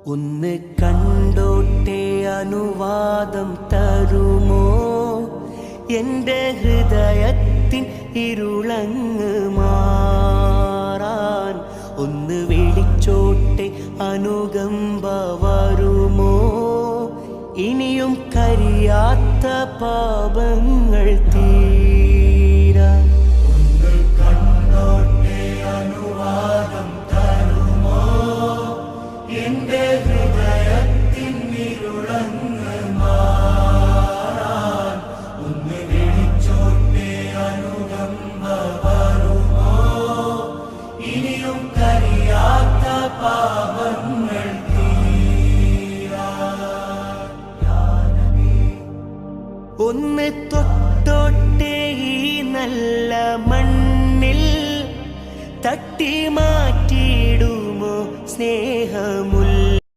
ഒന്ന് കണ്ടോട്ടെ അനുവാദം തരുമോ? എൻ്റെ ഹൃദയത്തിൻ ഇരുളങ്ങ് മാറാൻ ഒന്ന് വിളിച്ചോട്ടെ അനുകമ്പ വരുമോ? ഇനിയും കരിയാത്ത പാപങ്ങൾ തീരാൻ ഒന്ന് കണ്ടോട്ടെ അനുവാദം തരുമോ? എൻ്റെ ഹൃദയത്തിൻ ഇരുളങ്ങ് മാറാൻ ഒന്ന് വിളിച്ചോട്ടെ അനുകമ്പ വരുമോ? ഇനിയും കരിയാത്ത പാപങ്ങൾ ഒന്ന് തൊട്ടോട്ടെ ഈ നല്ല മണ്ണിൽ തട്ടി മാറ്റിയിടുമോ സ്നേഹം